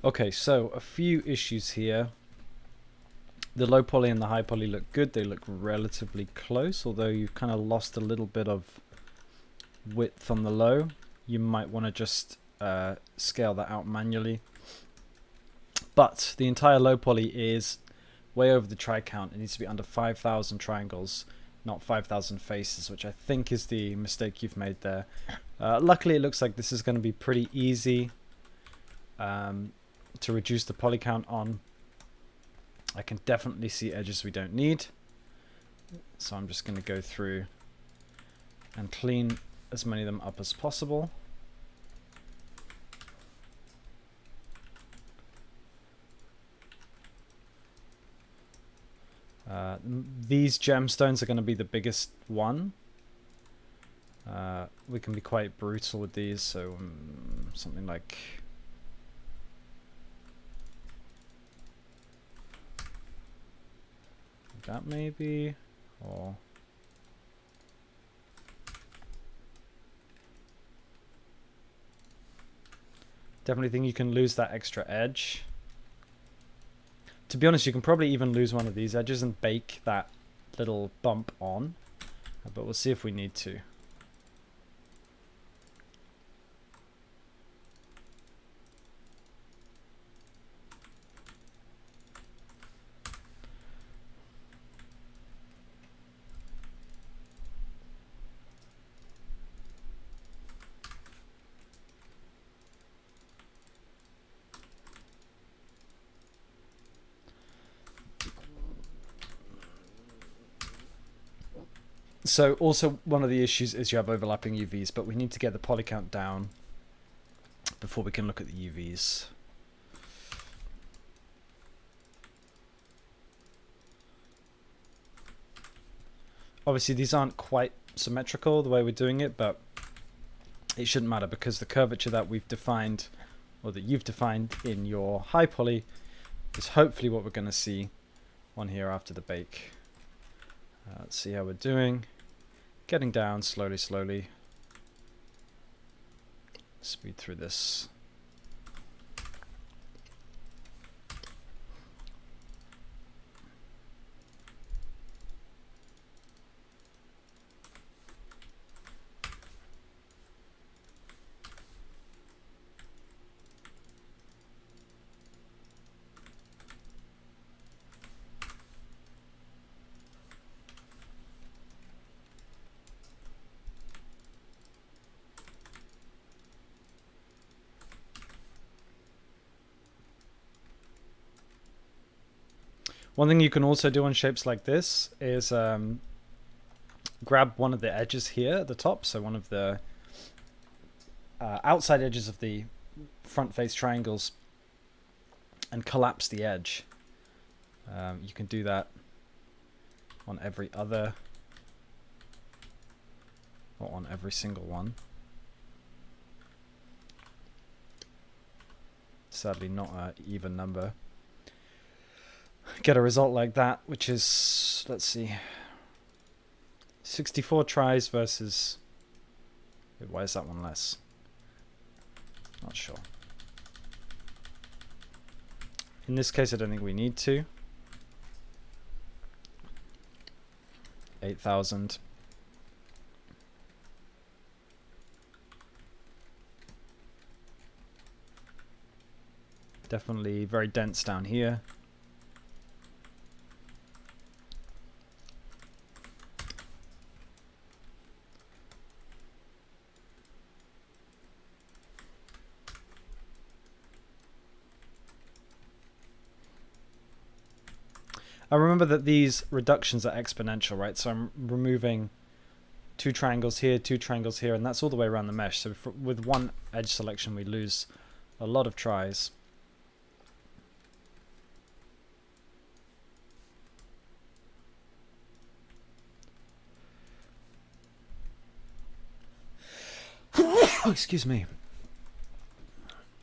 Okay, so a few issues here. The low poly and the high poly look good. They look relatively close, although you've kind of lost a little bit of width on the low. You might want to just scale that out manually. But the entire low poly is way over the try count. It needs to be under 5,000 triangles, not 5,000 faces, which I think is the mistake you've made there. Luckily, it looks like this is going to be pretty easy to reduce the poly count on. I can definitely see edges we don't need. So I'm just going to go through and clean as many of them up as possible. These gemstones are going to be the biggest one. We can be quite brutal with these, so something like that maybe, or definitely think you can lose that extra edge. To be honest, you can probably even lose one of these edges and bake that little bump on, but we'll see if we need to. So also one of the issues is you have overlapping UVs, but we need to get the poly count down before we can look at the UVs. Obviously these aren't quite symmetrical the way we're doing it, but it shouldn't matter because the curvature that we've defined, or that you've defined in your high poly, is hopefully what we're going to see on here after the bake. Let's see how we're doing. Getting down slowly, slowly. Speed through this. One thing you can also do on shapes like this is grab one of the edges here at the top, so one of the outside edges of the front face triangles, and collapse the edge. You can do that on every other, or on every single one. Sadly not an even number. Get a result like that, which is, let's see, 64 tries versus, why is that one less? Not sure. In this case, I don't think we need to. 8,000. Definitely very dense down here. I remember that these reductions are exponential, right? So I'm removing 2 triangles here, 2 triangles here, and that's all the way around the mesh. So with one edge selection, we lose a lot of tries. Excuse me.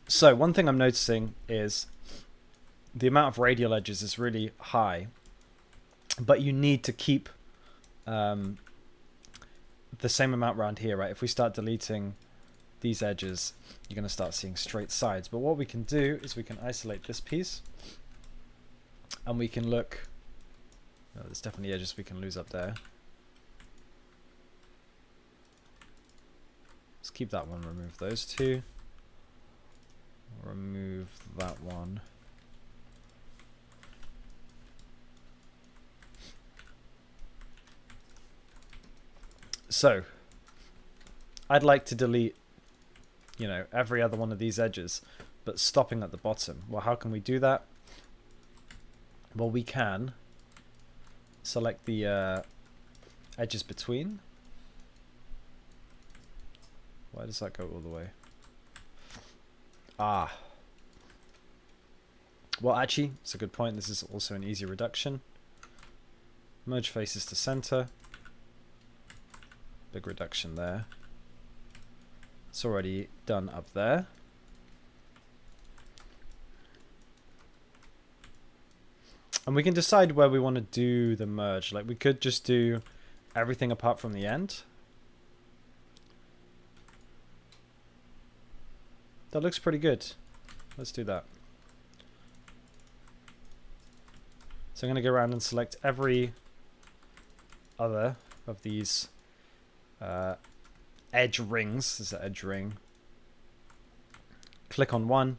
So one thing I'm noticing is the amount of radial edges is really high, but you need to keep the same amount around here, right? If we start deleting these edges, you're going to start seeing straight sides. But what we can do is we can isolate this piece, and we can look. Oh, there's definitely edges we can lose up there. Let's keep that one, remove those two. Remove that one. So, I'd like to delete, you know, every other one of these edges, but stopping at the bottom. Well, how can we do that? Well, we can select the edges between. Why does that go all the way? Ah. Well, actually, it's a good point. This is also an easy reduction. Merge faces to center. Big reduction there. It's already done up there. And we can decide where we want to do the merge. Like, we could just do everything apart from the end. That looks pretty good. Let's do that. So I'm going to go around and select every other of these edge rings. This is an edge ring. Click on one.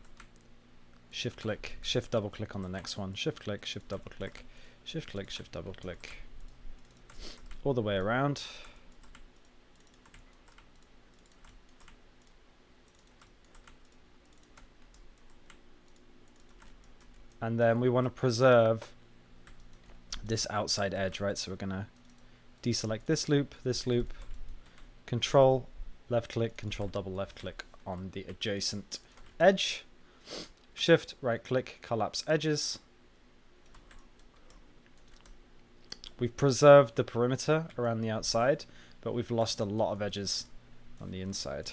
Shift click, shift double click on the next one. Shift click, shift double click, shift click, shift double click. All the way around. And then we want to preserve this outside edge, right? So we're going to deselect this loop, control left click, control double left click on the adjacent edge. Shift right click, collapse edges. We've preserved the perimeter around the outside, but we've lost a lot of edges on the inside.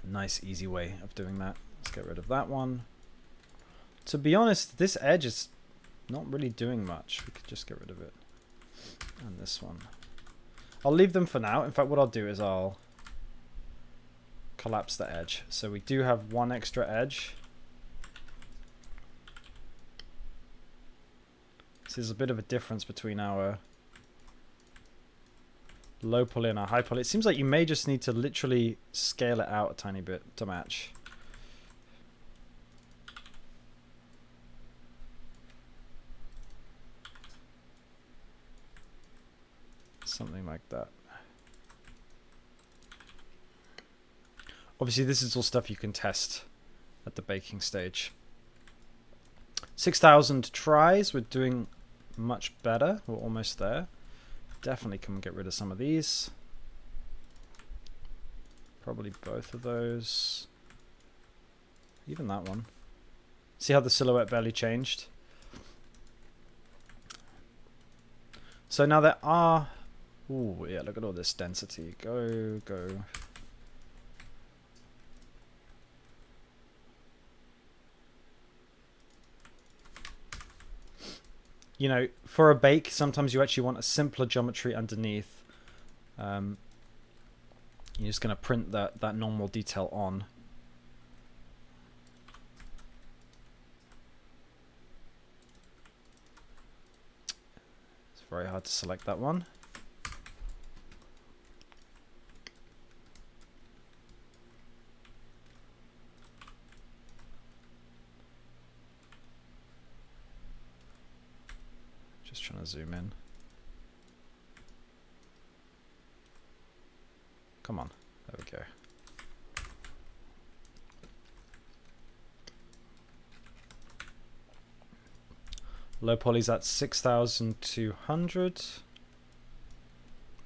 A nice easy way of doing that. Let's get rid of that one. To be honest, this edge is not really doing much. We could just get rid of it. And this one. I'll leave them for now. In fact, what I'll do is I'll collapse the edge. So we do have one extra edge. So there's a bit of a difference between our low poly and our high poly. It seems like you may just need to literally scale it out a tiny bit to match. Something like that. Obviously, this is all stuff you can test at the baking stage. 6,000 tries. We're doing much better. We're almost there. Definitely can get rid of some of these. Probably both of those. Even that one. See how the silhouette barely changed? So now there are... Ooh, yeah, look at all this density. Go, go. You know, for a bake, sometimes you actually want a simpler geometry underneath. You're just going to print that normal detail on. It's very hard to select that one. Just trying to zoom in. Come on, there we go. Low poly's at 6,200.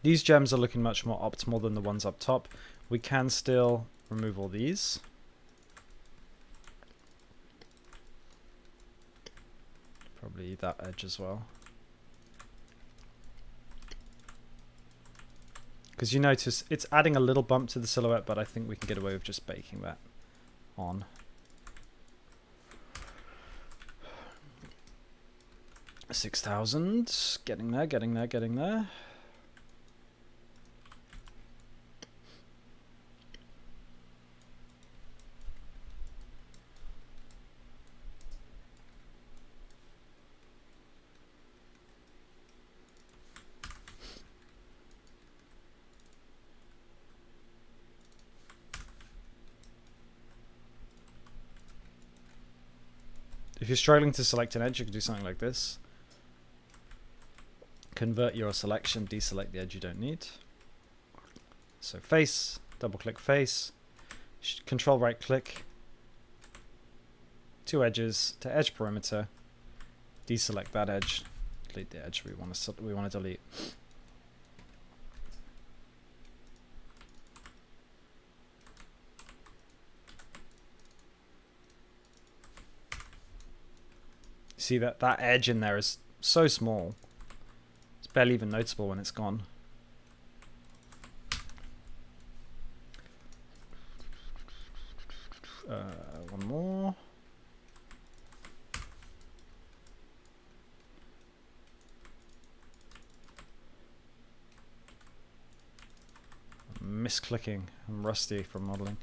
These gems are looking much more optimal than the ones up top. We can still remove all these. Probably that edge as well. Because you notice it's adding a little bump to the silhouette, but I think we can get away with just baking that on. $6,000. Getting there, getting there, getting there. If you're struggling to select an edge, you can do something like this. Convert your selection, deselect the edge you don't need. So face, double click face, control right click, two edges to edge perimeter, deselect that edge, delete the edge we want to delete. See that edge in there is so small. It's barely even noticeable when it's gone. One more. I'm misclicking. I'm rusty from modeling.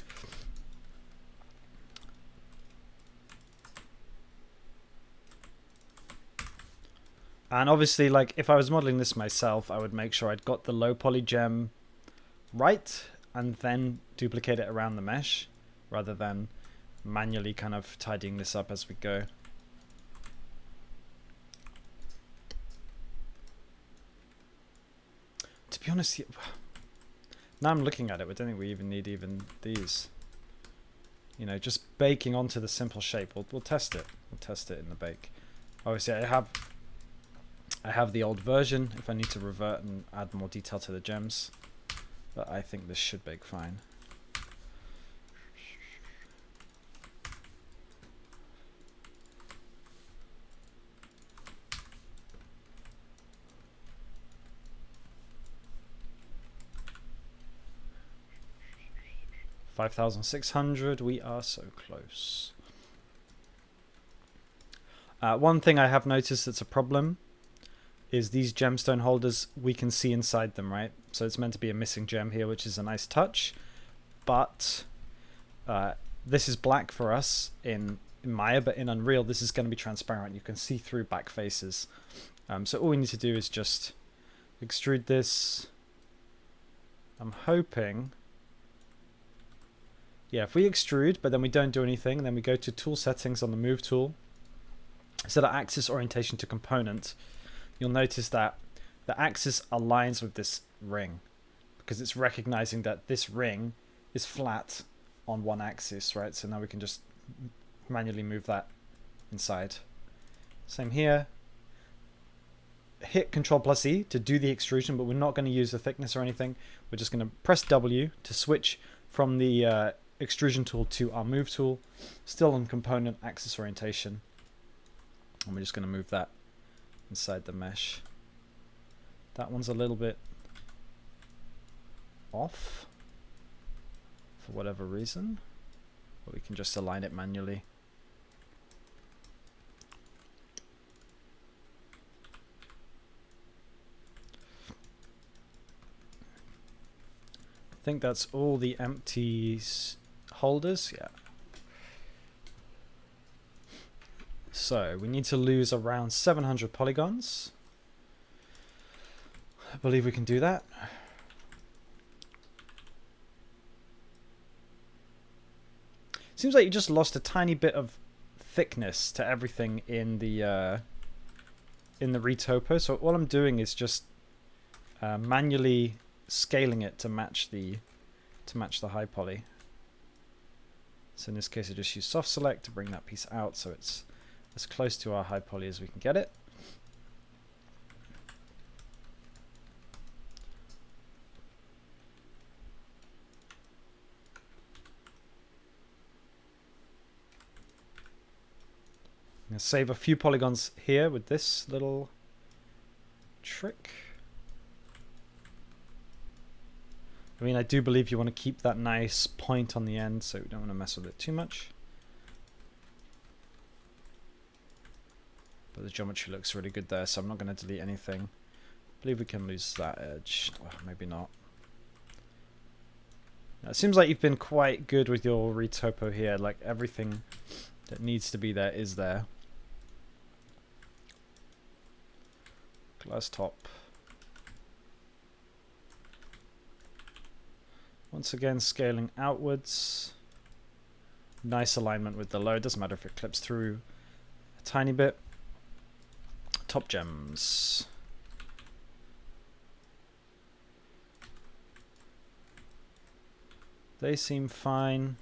And obviously, like, if I was modeling this myself, I would make sure I'd got the low poly gem right and then duplicate it around the mesh rather than manually kind of tidying this up as we go. To be honest, now I'm looking at it, I don't think we even need these. You know, just baking onto the simple shape. We'll test it. We'll test it in the bake. Obviously, I have the old version if I need to revert and add more detail to the gems, but I think this should bake fine. $5,600, we are so close. One thing I have noticed that's a problem is these gemstone holders, we can see inside them, right? So it's meant to be a missing gem here, which is a nice touch. But this is black for us in Maya, but in Unreal, this is going to be transparent. You can see through back faces. So all we need to do is just extrude this. I'm hoping... Yeah, if we extrude, but then we don't do anything, then we go to tool settings on the move tool, set our axis orientation to component, you'll notice that the axis aligns with this ring because it's recognizing that this ring is flat on one axis, right? So now we can just manually move that inside. Same here. Hit Ctrl+E to do the extrusion, but we're not going to use the thickness or anything. We're just going to press W to switch from the extrusion tool to our move tool, still on component axis orientation, and we're just going to move that inside the mesh. That one's a little bit off for whatever reason, but we can just align it manually. I think that's all the empty holders, yeah. So we need to lose around 700 polygons. I believe we can do that. Seems like you just lost a tiny bit of thickness to everything in the Retopo. So all I'm doing is just manually scaling it to match the high poly. So in this case, I just use soft select to bring that piece out so it's as close to our high poly as we can get it. I'm going to save a few polygons here with this little trick. I mean, I do believe you want to keep that nice point on the end, so we don't want to mess with it too much. But the geometry looks really good there, so I'm not going to delete anything. I believe we can lose that edge. Oh, maybe not. Now, it seems like you've been quite good with your Retopo here. Like, everything that needs to be there is there. Glass top. Once again, scaling outwards. Nice alignment with the low. It doesn't matter if it clips through tiny bit. Top gems. They seem fine.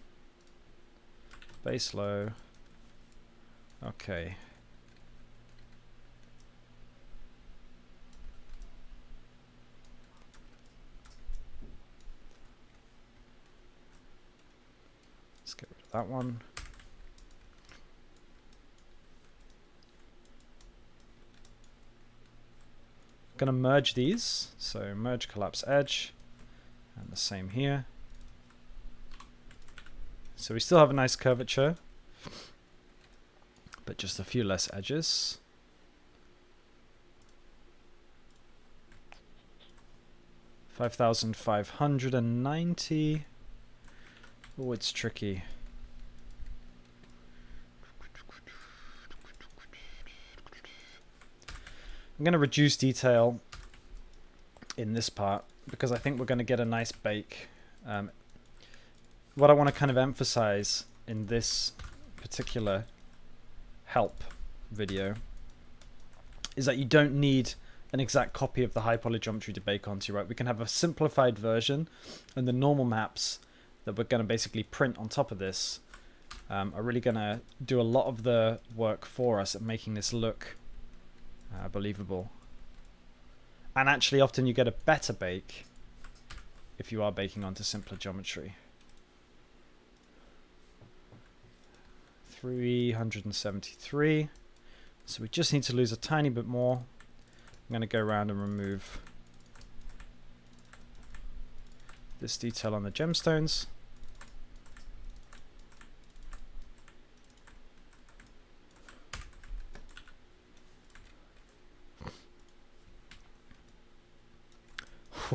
Base low. Okay. Let's get rid of that one. I'm gonna merge these. So merge collapse edge. And the same here. So we still have a nice curvature, but just a few less edges. $5,590. Oh, it's tricky. I'm going to reduce detail in this part because I think we're going to get a nice bake. What I want to kind of emphasize in this particular help video is that you don't need an exact copy of the high poly geometry to bake onto, right? We can have a simplified version, and the normal maps that we're going to basically print on top of this are really going to do a lot of the work for us at making this look believable. And actually often you get a better bake if you are baking onto simpler geometry. 373. So we just need to lose a tiny bit more. I'm going to go around and remove this detail on the gemstones.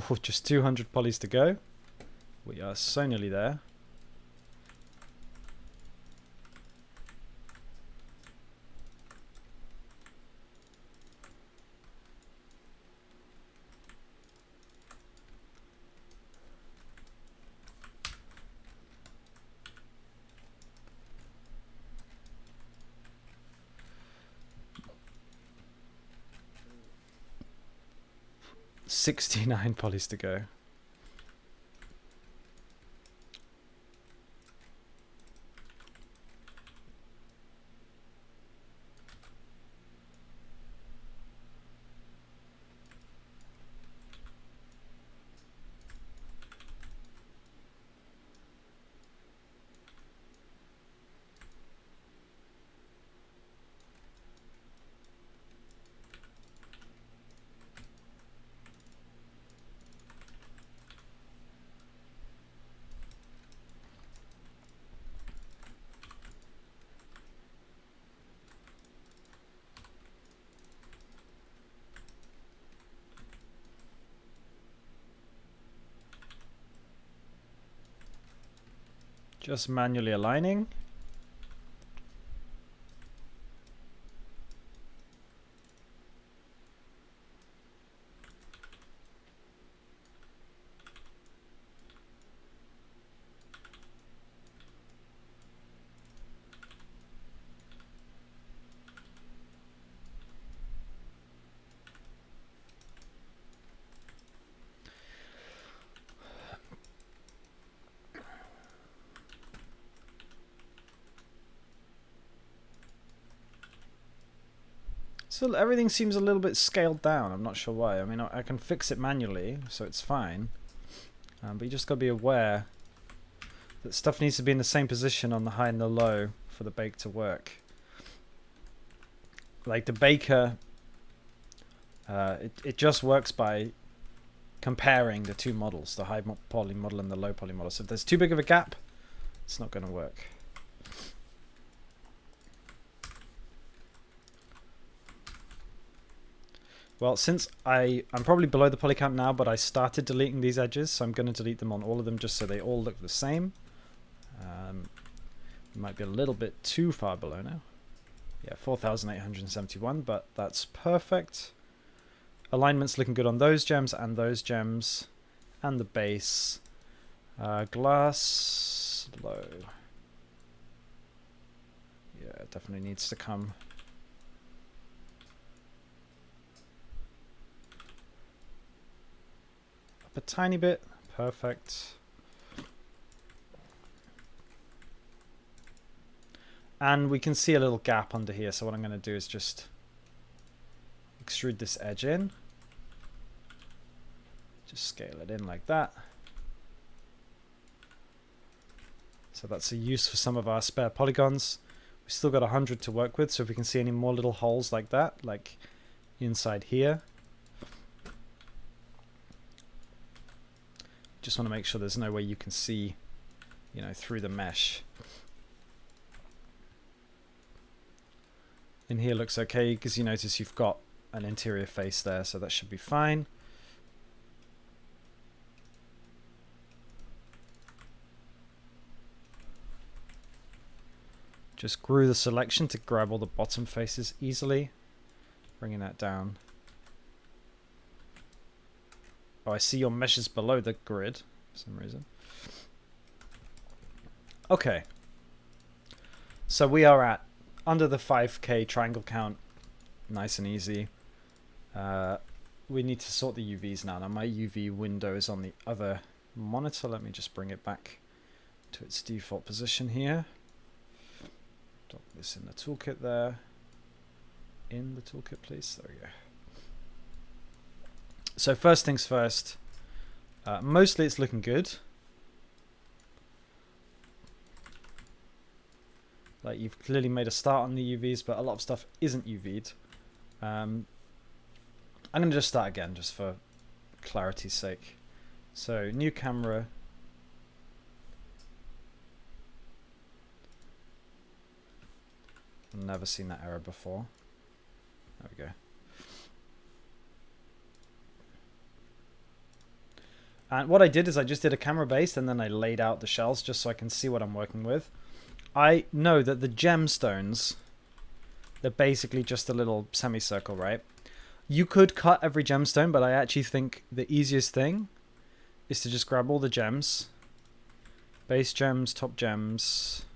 Oh, just 200 polys to go. We are so nearly there. $69 polys to go. Just manually aligning. So everything seems a little bit scaled down. I'm not sure why. I mean, I can fix it manually, so it's fine. But you just got to be aware that stuff needs to be in the same position on the high and the low for the bake to work. Like the baker, it just works by comparing the two models, the high poly model and the low poly model. So if there's too big of a gap, it's not going to work. Well, since I'm probably below the poly count now, but I started deleting these edges, so I'm going to delete them on all of them just so they all look the same. Might be a little bit too far below now. Yeah, 4,871, but that's perfect. Alignment's looking good on those gems, and the base. Glass low. Yeah, it definitely needs to come a tiny bit. Perfect. And we can see a little gap under here. So what I'm going to do is just extrude this edge in. Just scale it in like that. So that's a use for some of our spare polygons. We've still got 100 to work with, so if we can see any more little holes like that, like inside here. Just want to make sure there's no way you can see, you know, through the mesh. In here looks okay, because you notice you've got an interior face there, so that should be fine. Just grew the selection to grab all the bottom faces easily. Bringing that down. Oh, I see your meshes below the grid for some reason. Okay. So we are at under the 5k triangle count. Nice and easy. We need to sort the UVs now. Now my UV window is on the other monitor. Let me just bring it back to its default position here. Drop this in the toolkit there. In the toolkit, please. There we go. So first things first. Mostly it's looking good. Like you've clearly made a start on the UVs, but a lot of stuff isn't UV'd. I'm going to just start again, just for clarity's sake. So new camera. Never seen that error before. There we go. And what I did is I just did a camera based and then I laid out the shells just so I can see what I'm working with. I know that the gemstones, they're basically just a little semicircle, right? You could cut every gemstone, but I actually think the easiest thing is to just grab all the gems. Base gems, top gems.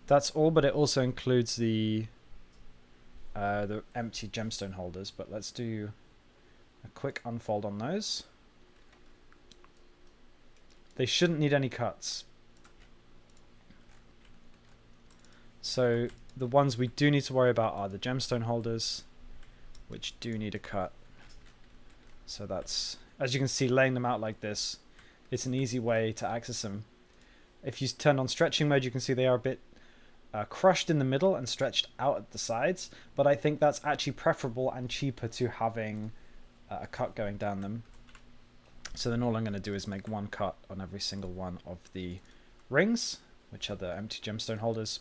That's all, but it also includes the empty gemstone holders. But let's do a quick unfold on those. They shouldn't need any cuts. So the ones we do need to worry about are the gemstone holders, which do need a cut. So that's, as you can see, laying them out like this, it's an easy way to access them. If you turn on stretching mode, you can see they are a bit crushed in the middle and stretched out at the sides, but I think that's actually preferable and cheaper to having a cut going down them. So then all I'm going to do is make one cut on every single one of the rings, which are the empty gemstone holders.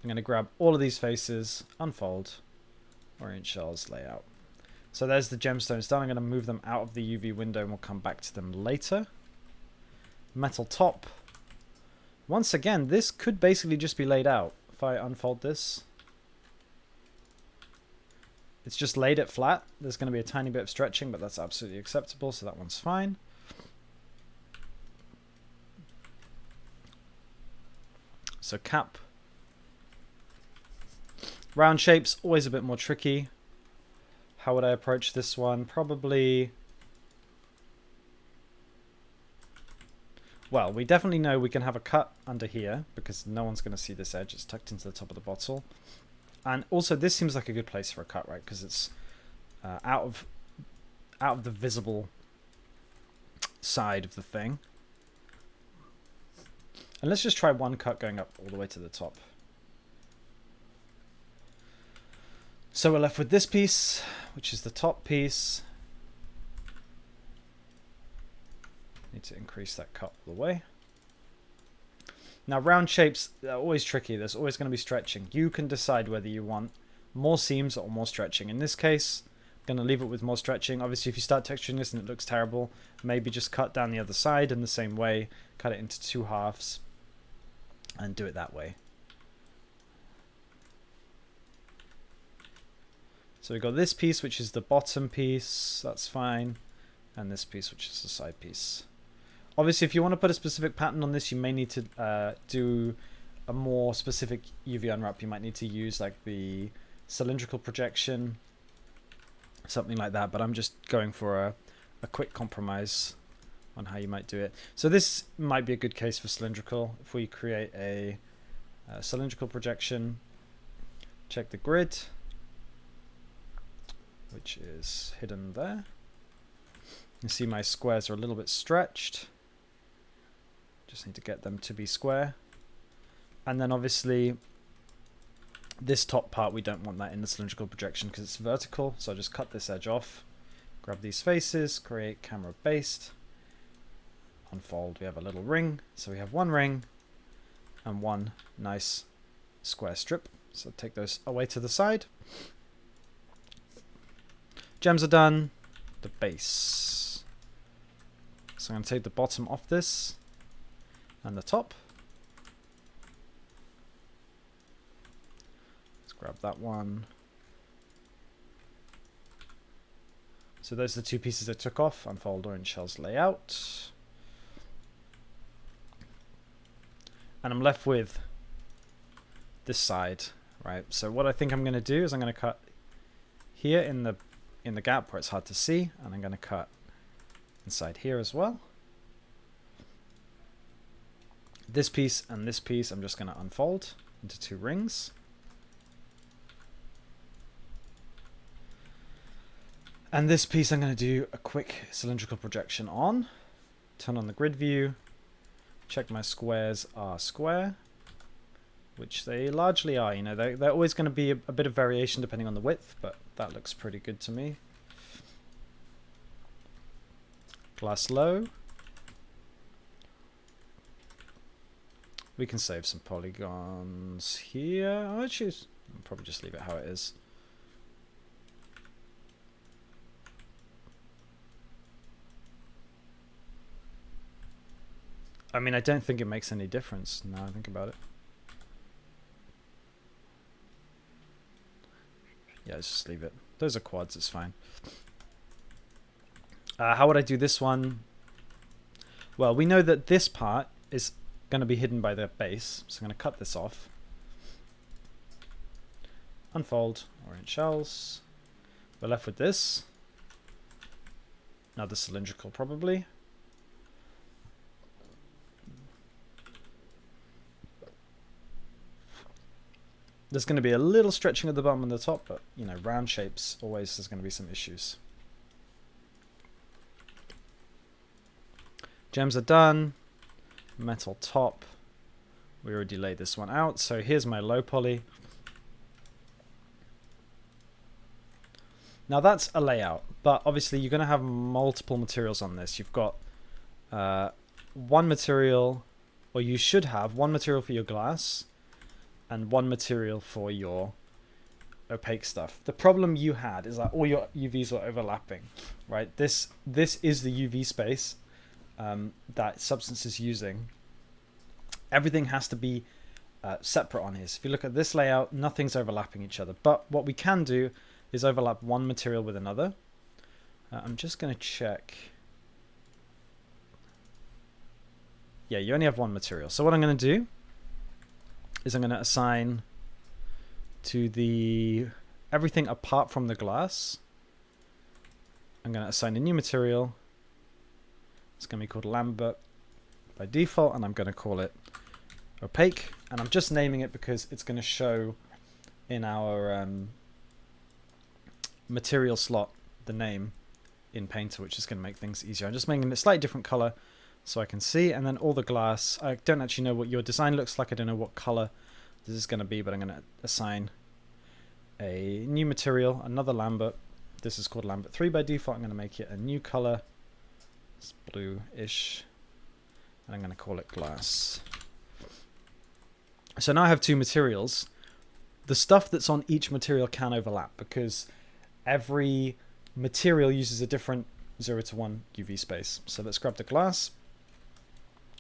I'm going to grab all of these faces, unfold, orient shells, layout. So there's the gemstones done. I'm going to move them out of the UV window and we'll come back to them later. Metal top. Once again, this could basically just be laid out. If I unfold this, it's just laid it flat. There's going to be a tiny bit of stretching, but that's absolutely acceptable, so that one's fine. So cap. Round shapes, always a bit more tricky. How would I approach this one? Probably... Well, we definitely know we can have a cut under here because no one's going to see this edge. It's tucked into the top of the bottle. And also, this seems like a good place for a cut, right? Because it's out of the visible side of the thing. And let's just try one cut going up all the way to the top. So we're left with this piece, which is the top piece. Need to increase that cut all the way. Now round shapes are always tricky. There's always going to be stretching. You can decide whether you want more seams or more stretching. In this case, I'm going to leave it with more stretching. Obviously, if you start texturing this and it looks terrible, maybe just cut down the other side in the same way. Cut it into two halves and do it that way. So we've got this piece, which is the bottom piece. That's fine. And this piece, which is the side piece. Obviously, if you want to put a specific pattern on this, you may need to do a more specific UV unwrap. You might need to use like the cylindrical projection something like that, but I'm just going for a quick compromise on how you might do it. So this might be a good case for cylindrical. If we create a cylindrical projection, check the grid, which is hidden there. You see my squares are a little bit stretched. Just need to get them to be square. And then obviously this top part, we don't want that in the cylindrical projection because it's vertical. So I'll just cut this edge off, grab these faces, create camera based, unfold. We have a little ring. So we have one ring and one nice square strip. So take those away to the side. Gems are done. The base. So I'm going to take the bottom off this and the top. Let's grab that one. So those are the two pieces I took off. Unfold orange shells layout. And I'm left with this side, right? So what I think I'm going to do is I'm going to cut here in the gap where it's hard to see, and I'm going to cut inside here as well. This piece and this piece I'm just going to unfold into two rings. And this piece I'm going to do a quick cylindrical projection on. Turn on the grid view. Check my squares are square, which they largely are. You know, they're always going to be a bit of variation depending on the width, but that looks pretty good to me. Glass low. We can save some polygons here. I'll probably just leave it how it is. I mean, I don't think it makes any difference now I think about it. Yeah, let's just leave it. Those are quads, it's fine. How would I do this one? Well, we know that this part is going to be hidden by the base, so I'm going to cut this off. Unfold orange shells. We're left with this. Another cylindrical probably. There's going to be a little stretching at the bottom and the top, but you know, round shapes always there's going to be some issues. Gems are done. Metal top. We already laid this one out. So here's my low poly. Now that's a layout, but obviously you're going to have multiple materials on this. You've got one material, or you should have one material for your glass and one material for your opaque stuff. The problem you had is that all your UVs were overlapping, right? This is the UV space that Substance is using. Everything has to be separate on here. So if you look at this layout, nothing's overlapping each other. But what we can do is overlap one material with another. I'm just going to check. Yeah, you only have one material. So what I'm going to do is I'm going to assign to the everything apart from the glass. I'm going to assign a new material. It's going to be called Lambert by default, and I'm going to call it opaque. And I'm just naming it because it's going to show in our material slot the name in Painter, which is going to make things easier. I'm just making it a slightly different color so I can see. And then all the glass, I don't actually know what your design looks like. I don't know what color this is going to be, but I'm going to assign a new material, another Lambert. This is called Lambert 3 by default. I'm going to make it a new color. It's blue-ish. And I'm going to call it glass. So now I have two materials. The stuff that's on each material can overlap because every material uses a different 0 to 1 UV space. So let's grab the glass.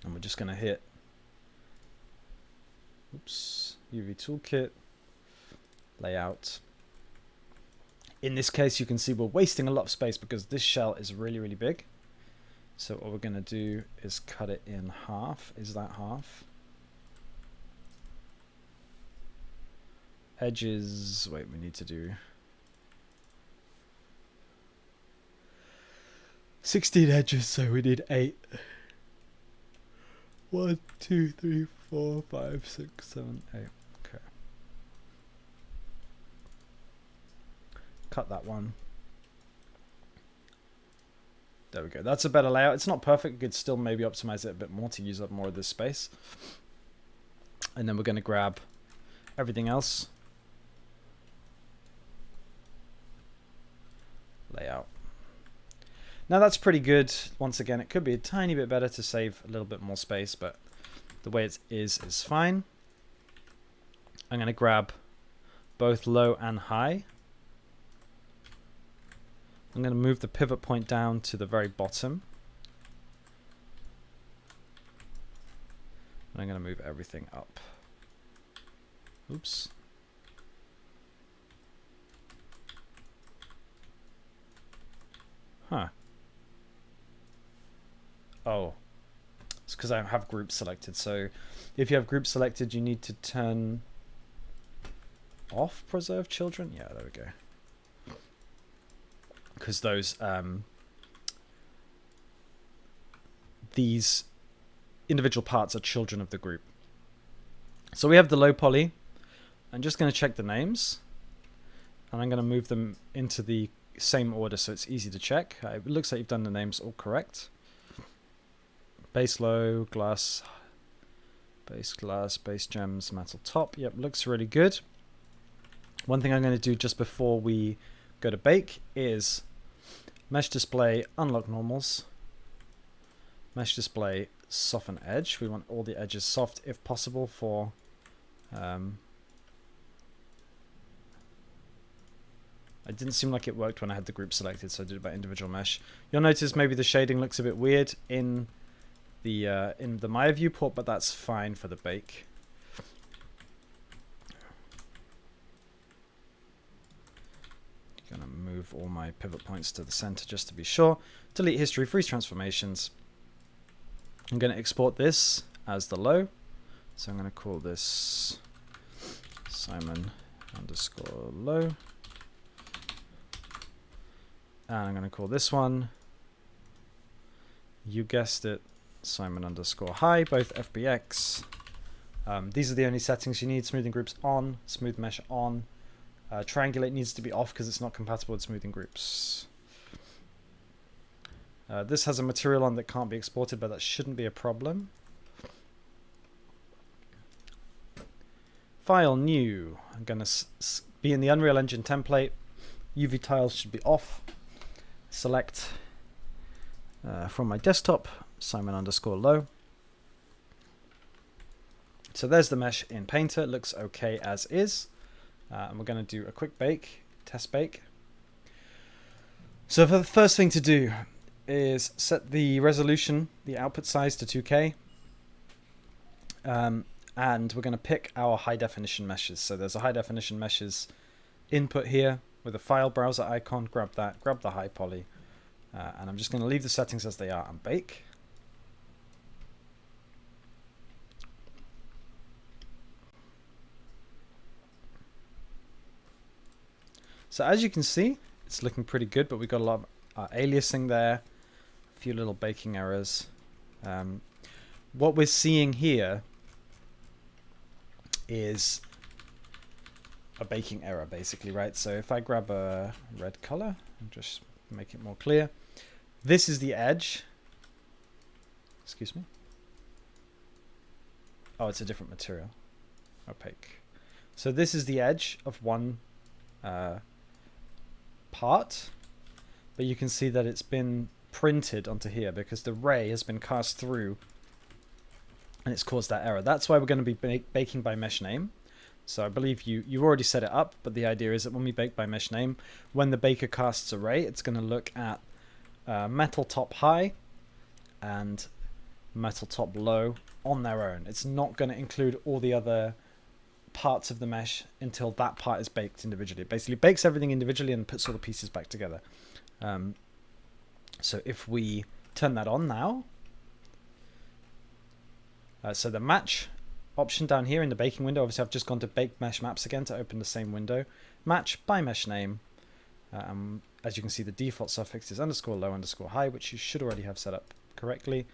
And we're just going to hit UV toolkit, layout. In this case, you can see we're wasting a lot of space because this shell is really, really big. So what we're going to do is cut it in half. Is that half? Edges, wait, we need to do 16 edges, so we need 8. 1, 2, 3, 4, 5, 6, 7, 8. Okay. Cut that one. There we go. That's a better layout. It's not perfect. You could still maybe optimize it a bit more to use up more of this space. And then we're going to grab everything else. Layout. Now that's pretty good. Once again, it could be a tiny bit better to save a little bit more space, but the way it is fine. I'm going to grab both low and high. I'm going to move the pivot point down to the very bottom. And I'm going to move everything up. Oops. Huh. Oh. It's because I have groups selected. So if you have groups selected, you need to turn off preserve children. Yeah, there we go. Because these individual parts are children of the group. So we have the low poly. I'm just going to check the names, and I'm going to move them into the same order so it's easy to check. It looks like you've done the names all correct. Base low, glass, base gems, metal top. Yep, looks really good. One thing I'm going to do just before we go to bake is mesh display, unlock normals. Mesh display, soften edge. We want all the edges soft if possible for it didn't seem like it worked when I had the group selected, so I did it by individual mesh. You'll notice maybe the shading looks a bit weird in the Maya viewport, but that's fine for the bake. Gonna move all my pivot points to the center just to be sure. Delete history, freeze transformations. I'm going to export this as the low, so I'm going to call this Simon_low. And I'm going to call this one, you guessed it, Simon_high, both FBX. These are the only settings you need. Smoothing groups on, smooth mesh on. Triangulate needs to be off because it's not compatible with smoothing groups. This has a material on that can't be exported, but that shouldn't be a problem. File, new. I'm going to be in the Unreal Engine template. UV tiles should be off. Select from my desktop, Simon_low. So there's the mesh in Painter. It looks okay as is. And we're going to do a quick bake, test bake. So for the first thing to do is set the resolution, the output size to 2K. And we're going to pick our high definition meshes. So there's a high definition meshes input here with a file browser icon. Grab that, grab the high poly. And I'm just going to leave the settings as they are and bake. So as you can see, it's looking pretty good, but we've got a lot of aliasing there, a few little baking errors. What we're seeing here is a baking error, basically, right? So if I grab a red color and just make it more clear, this is the edge. Excuse me. Oh, it's a different material. Opaque. So this is the edge of one part, but you can see that it's been printed onto here because the ray has been cast through and it's caused that error. That's why we're going to be baking by mesh name. So I believe you already set it up, but the idea is that when we bake by mesh name, when the baker casts a ray, it's going to look at metal top high and metal top low on their own. It's not going to include all the other parts of the mesh until that part is baked individually. It basically bakes everything individually and puts all the pieces back together. So if we turn that on now, so the match option down here in the baking window, obviously I've just gone to bake mesh maps again to open the same window. Match by mesh name. as you can see, the default suffix is underscore low underscore high, which you should already have set up correctly.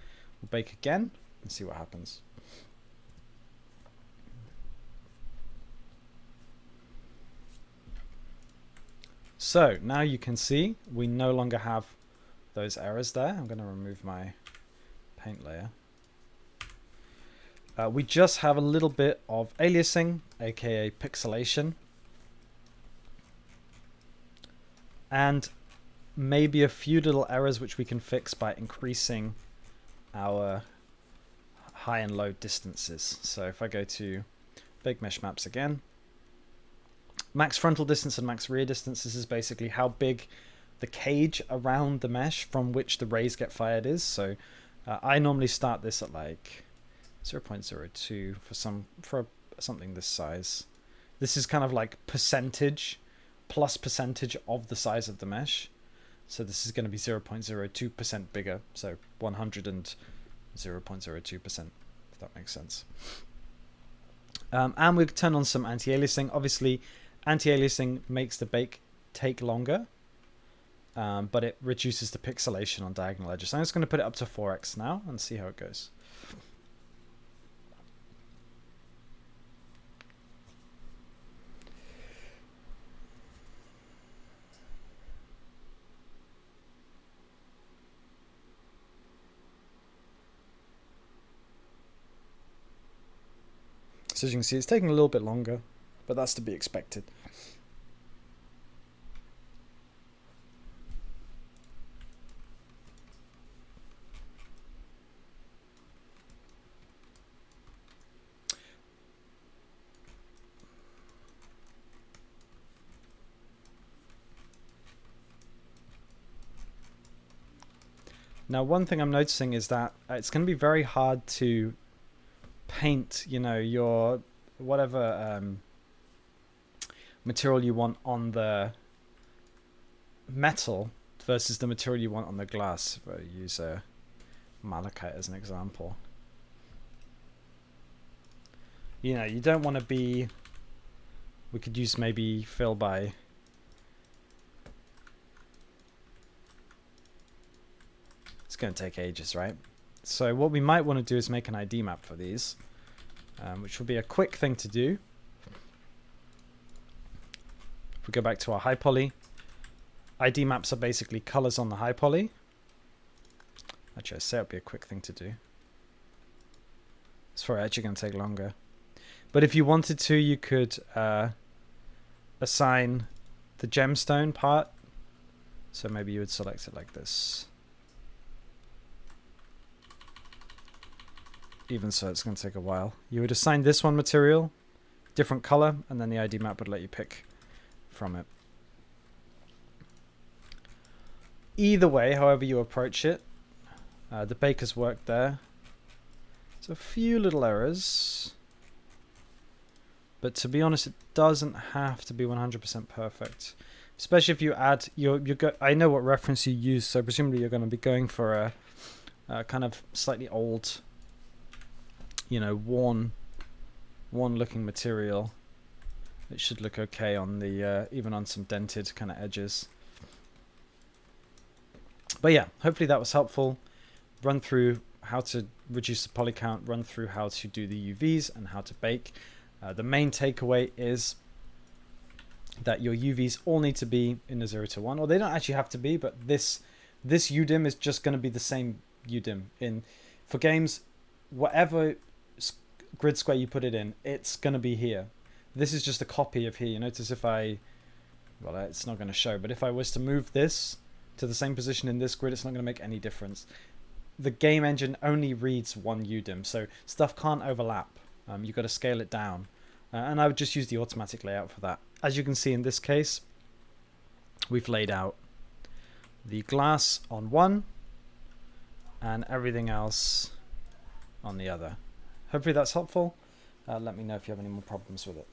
We'll bake again and see what happens. So now you can see we no longer have those errors there. I'm going to remove my paint layer. We just have a little bit of aliasing, aka pixelation, and maybe a few little errors which we can fix by increasing our high and low distances. So if I go to big mesh maps again, max frontal distance and max rear distance, this is basically how big the cage around the mesh from which the rays get fired is. So I normally start this at like 0.02 for something this size. This is kind of like percentage plus percentage of the size of the mesh. So this is going to be 0.02% bigger. So 100 and 0.02%, if that makes sense. And we turn on some anti-aliasing. Obviously, anti-aliasing makes the bake take longer, but it reduces the pixelation on diagonal edges. I'm just going to put it up to 4x now and see how it goes. So as you can see, it's taking a little bit longer, but that's to be expected. Now, one thing I'm noticing is that it's going to be very hard to paint, you know, your whatever material you want on the metal versus the material you want on the glass. If I use a malachite as an example, you know, you don't want to be, we could use maybe fill by, it's going to take ages, right? So what we might want to do is make an ID map for these, which will be a quick thing to do. If we go back to our high poly, ID maps are basically colors on the high poly. Actually, I say it would be a quick thing to do. It's actually going to take longer. But if you wanted to, you could assign the gemstone part. So maybe you would select it like this. Even so, it's going to take a while. You would assign this one material, different color, and then the ID map would let you pick from it. Either way, however you approach it, the baker's worked there. There's a few little errors, but to be honest, it doesn't have to be 100% perfect. Especially if you add I know what reference you use, so presumably you're going to be going for a kind of slightly old, you know, worn looking material. It should look okay on the even on some dented kind of edges. But yeah, hopefully that was helpful. Run through how to reduce the poly count, run through how to do the UVs and how to bake. The main takeaway is that your UVs all need to be in the 0 to 1, or they don't actually have to be, but this UDIM is just going to be the same UDIM for games. Whatever grid square you put it in, it's going to be here. This is just a copy of here. You notice if well, it's not going to show, but if I was to move this to the same position in this grid, it's not going to make any difference. The game engine only reads one UDIM, so stuff can't overlap. You've got to scale it down. And I would just use the automatic layout for that. As you can see in this case, we've laid out the glass on one and everything else on the other. Hopefully that's helpful. Let me know if you have any more problems with it.